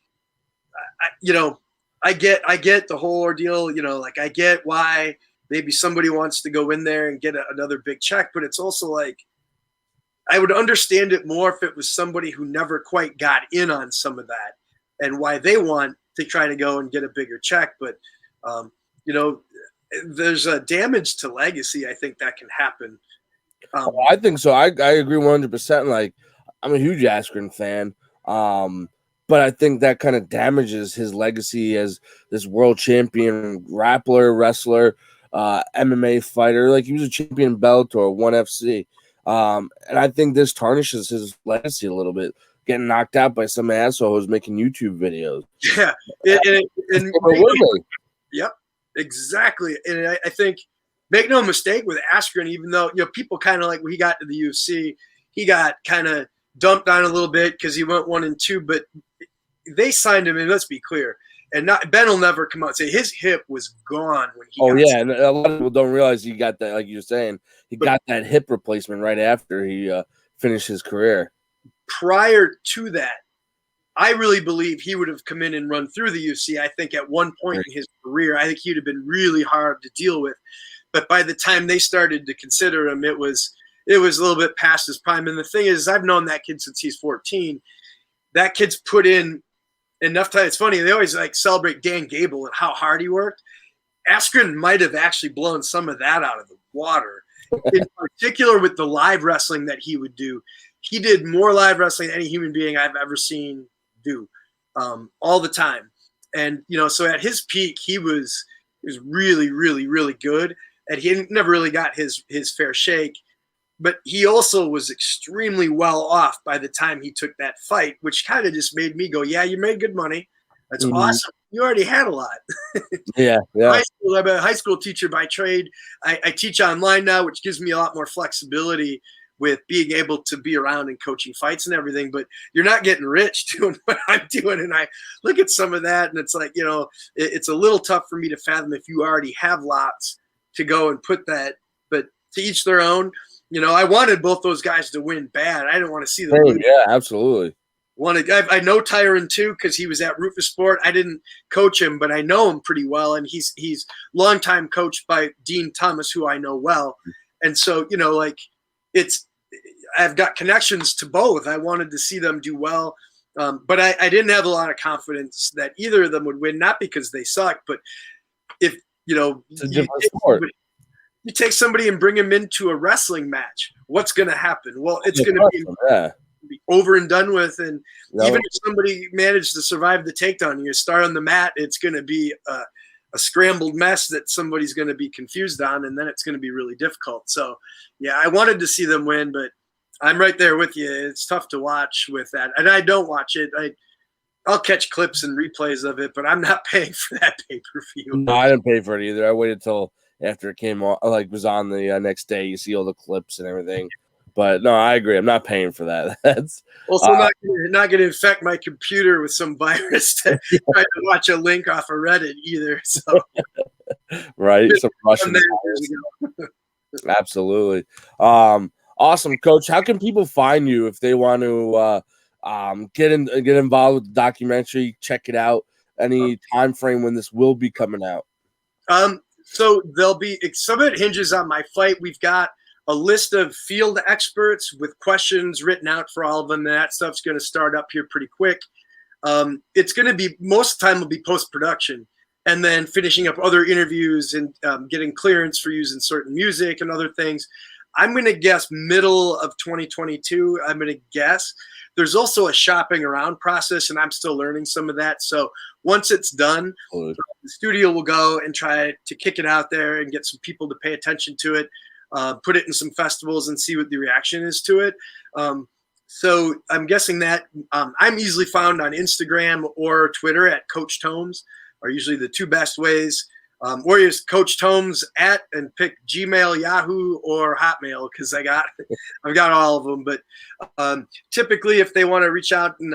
I get the whole ordeal, like I get why maybe somebody wants to go in there and get another big check, but it's also like, I would understand it more if it was somebody who never quite got in on some of that, and why they want to try to go and get a bigger check. But, there's a damage to legacy, I think, that can happen. I think so. I agree 100%. Like, I'm a huge Askren fan. But I think that kind of damages his legacy as this world champion grappler, wrestler, MMA fighter. Like, he was a champion Bellator, 1FC. And I think this tarnishes his legacy a little bit, getting knocked out by some asshole who's making YouTube videos. Yeah. Yep, exactly. And I think, make no mistake with Askren, even though, people kind of like, when he got to the UFC, he got kind of dumped on a little bit because he went 1-2, but they signed him, and let's be clear, and Ben will never come out and say his hip was gone when he got and a lot of people don't realize he got that, like you're saying, got that hip replacement right after he finished his career. Prior to that, I really believe he would have come in and run through the UFC. I think at one point in his career, I think he'd have been really hard to deal with. But by the time they started to consider him, it was a little bit past his prime. And the thing is, I've known that kid since he's 14. That kid's put in enough time. It's funny, they always like celebrate Dan Gable and how hard he worked. Askren might have actually blown some of that out of the water, in particular with the live wrestling that he would do. He did more live wrestling than any human being I've ever seen do, all the time. And, so at his peak, he was really, really, really good. And he never really got his fair shake. But he also was extremely well off by the time he took that fight, which kind of just made me go, yeah, you made good money. That's awesome. You already had a lot. Yeah. I'm a high school teacher by trade. I teach online now, which gives me a lot more flexibility with being able to be around and coaching fights and everything. But you're not getting rich doing what I'm doing. And I look at some of that, and it's like, it's a little tough for me to fathom if you already have lots to go and put that. But to each their own. I wanted both those guys to win bad. I didn't want to see them lose. Yeah, absolutely. I know Tyron too because he was at Rufus Sport. I didn't coach him, but I know him pretty well, and he's longtime coached by Dean Thomas, who I know well. And so, I've got connections to both. I wanted to see them do well, but I didn't have a lot of confidence that either of them would win. Not because they suck, but if it's a different sport. You take somebody and bring him into a wrestling match, what's going to happen? Well, it's going to be over and done with. And even if somebody managed to survive the takedown and you start on the mat, it's going to be a scrambled mess that somebody's going to be confused on, and then it's going to be really difficult. So, yeah, I wanted to see them win, but I'm right there with you. It's tough to watch with that. And I don't watch it. I'll catch clips and replays of it, but I'm not paying for that pay-per-view. No, I didn't pay for it either. I waited till after it came on, was on the next day. You see all the clips and everything. But no, I agree. I'm not paying for that. That's also not going to infect my computer with some virus to try to watch a link off of Reddit either. So right, some Russian. Absolutely. Awesome, Coach. How can people find you if they want to get involved with the documentary? Check it out. Any time frame when this will be coming out? So some of it hinges on my fight. We've got a list of field experts with questions written out for all of them. And that stuff's going to start up here pretty quick. It's going to be, most of the time will be post-production and then finishing up other interviews and getting clearance for using certain music and other things. I'm going to guess middle of 2022. I'm going to guess. There's also a shopping around process, and I'm still learning some of that. So once it's done, the studio will go and try to kick it out there and get some people to pay attention to it, put it in some festivals and see what the reaction is to it. So I'm guessing that I'm easily found on Instagram or Twitter at Coach Tomes are usually the two best ways. Or use Coach Tomes at and pick Gmail, Yahoo, or Hotmail because I've got all of them. But typically, if they want to reach out and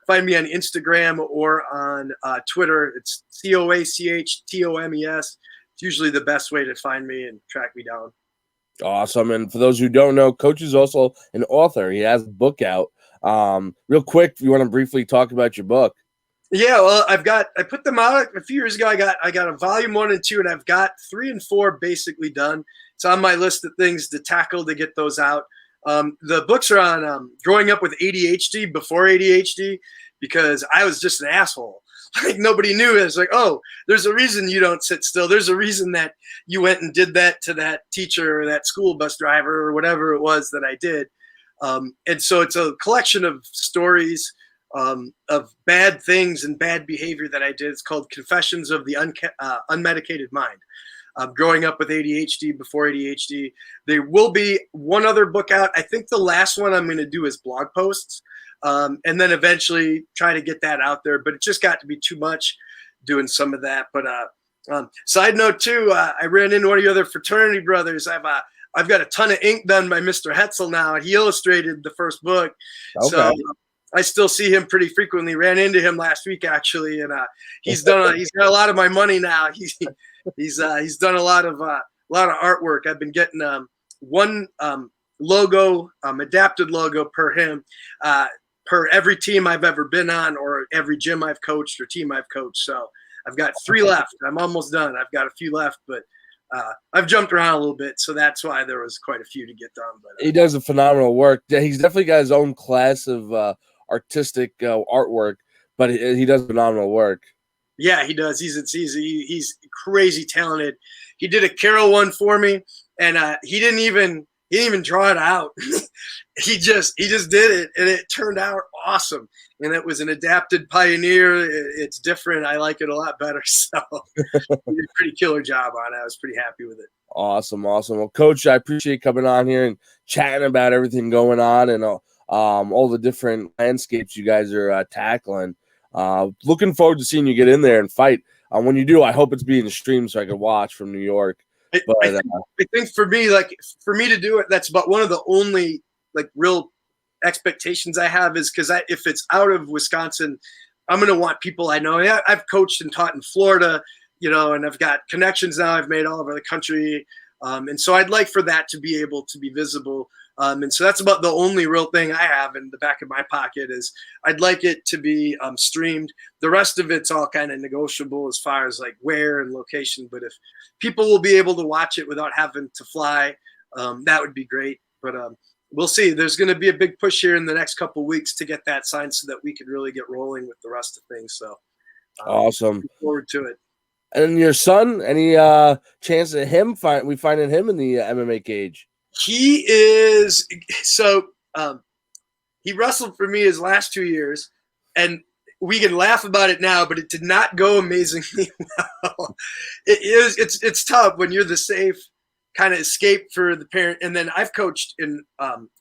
find me on Instagram or on Twitter, it's COACHTOMES. It's usually the best way to find me and track me down. Awesome. And for those who don't know, Coach is also an author. He has a book out. Real quick, if you want to briefly talk about your book. Yeah, well, I put them out a few years ago. I got a volume 1 and 2, and I've got 3 and 4 basically done. It's on my list of things to tackle to get those out. The books are on growing up with ADHD before ADHD because I was just an asshole. Like nobody knew. It was like, oh, there's a reason you don't sit still. There's a reason that you went and did that to that teacher or that school bus driver or whatever it was that I did. And so it's a collection of stories of bad things and bad behavior that I did. It's called Confessions of the Unmedicated Mind. Growing up with ADHD before ADHD. There will be one other book out. I think the last one I'm going to do is blog posts, and then eventually try to get that out there. But it just got to be too much doing some of that. But side note too, I ran into one of your other fraternity brothers. I've got a ton of ink done by Mr. Hetzel now, and he illustrated the first book. Okay. So I still see him pretty frequently. Ran into him last week actually, and he's got a lot of my money now. He's done a lot of artwork. I've been getting one logo, adapted logo per him, per every team I've ever been on or every gym I've coached or team I've coached. So I've got 3 left. I'm almost done. I've got a few left, but I've jumped around a little bit, so that's why there was quite a few to get done. But he does a phenomenal work. He's definitely got his own class of artistic artwork, but he does phenomenal work. Yeah, he does. He's crazy talented. He did a Carroll one for me, and he didn't even draw it out. he just did it, and it turned out awesome. And it was an adapted Pioneer. It's different. I like it a lot better. So he did a pretty killer job on it. I was pretty happy with it. Awesome. Well, Coach, I appreciate coming on here and chatting about everything going on and all the different landscapes you guys are tackling. Looking forward to seeing you get in there and fight. When you do, I hope it's being streamed so I can watch from New York. But I think for me, for me to do it, that's about one of the only real expectations I have is because if it's out of Wisconsin, I'm going to want people I know. I've coached and taught in Florida, and I've got connections now I've made all over the country. And so I'd like for that to be able to be visible. And so that's about the only real thing I have in the back of my pocket is I'd like it to be streamed. The rest of it's all kind of negotiable as far as where and location. But if people will be able to watch it without having to fly, that would be great. But we'll see. There's going to be a big push here in the next couple of weeks to get that signed so that we can really get rolling with the rest of things. So awesome. Look forward to it. And your son, any chance of him we finding him in the MMA cage? He is he wrestled for me his last 2 years, and we can laugh about it now, but it did not go amazingly well. It's tough when you're the safe kind of escape for the parent. And then I've coached in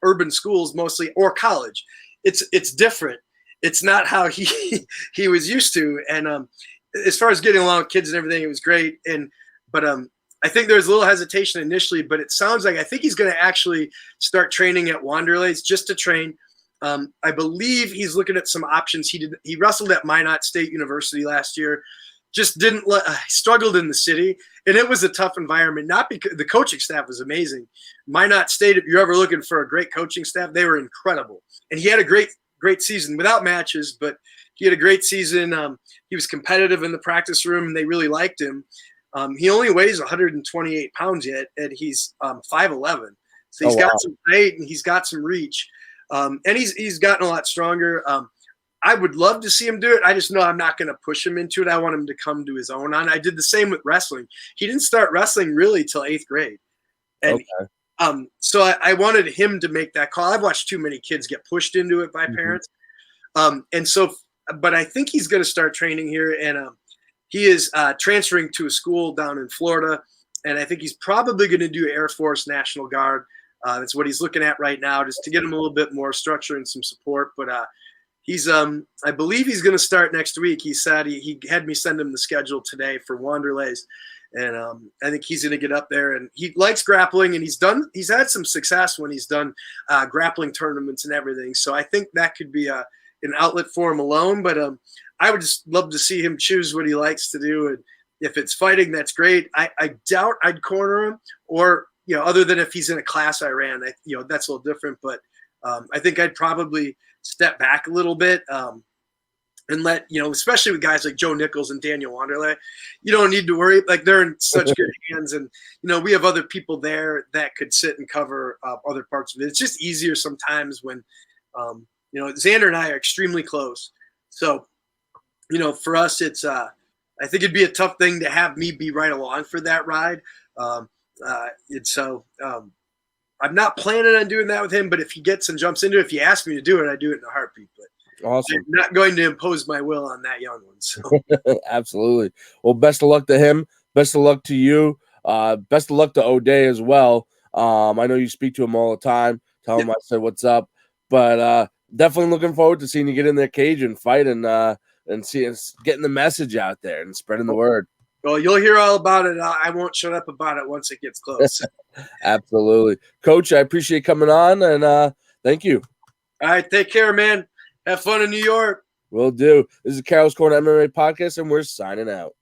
urban schools mostly, or college. It's different. It's not how he was used to. And as far as getting along with kids and everything, it was great. But I think there's a little hesitation initially, but it sounds like I think he's going to actually start training at Wanderlays just to train. I believe he's looking at some options. He wrestled at Minot State University last year. Just struggled in the city, and it was a tough environment. Not because the coaching staff was amazing. Minot State, if you're ever looking for a great coaching staff, they were incredible. And he had a great season without matches, but he had a great season. He was competitive in the practice room, and they really liked him. He only weighs 128 pounds yet, and he's 5'11". So he's got some height and he's got some reach, and he's gotten a lot stronger. I would love to see him do it. I just know I'm not going to push him into it. I want him to come to his own on. I did the same with wrestling. He didn't start wrestling really till 8th grade. And so I wanted him to make that call. I've watched too many kids get pushed into it by parents. But I think he's going to start training here. And he is transferring to a school down in Florida. And I think he's probably going to do Air Force National Guard. That's what he's looking at right now, just to get him a little bit more structure and some support. But he's I believe he's going to start next week. He said he had me send him the schedule today for Wanderlays, and I think he's going to get up there. And he likes grappling, and he's had some success when he's done grappling tournaments and everything. So I think that could be an outlet for him alone. But I would just love to see him choose what he likes to do, and if it's fighting, that's great. I doubt I'd corner him, or other than if he's in a class I ran, that's a little different. But I think I'd probably step back a little bit and let, especially with guys like Joe Nichols and Daniel Wanderlei, you don't need to worry. They're in such good hands. And, we have other people there that could sit and cover other parts of it. It's just easier sometimes when, Xander and I are extremely close. So, for us, it's I think it'd be a tough thing to have me be right along for that ride. I'm not planning on doing that with him, but if he gets and jumps into it, if he asks me to do it, I do it in a heartbeat. But awesome. I'm not going to impose my will on that young one. So. Absolutely. Well, best of luck to him. Best of luck to you. Best of luck to Ode as well. I know you speak to him all the time. Tell him I said what's up. But definitely looking forward to seeing you get in their cage and fight and getting the message out there and spreading the word. Well, you'll hear all about it. I won't shut up about it once it gets close. Absolutely. Coach, I appreciate coming on, and thank you. All right, take care, man. Have fun in New York. Will do. This is Carroll's Corner MMA Podcast, and we're signing out.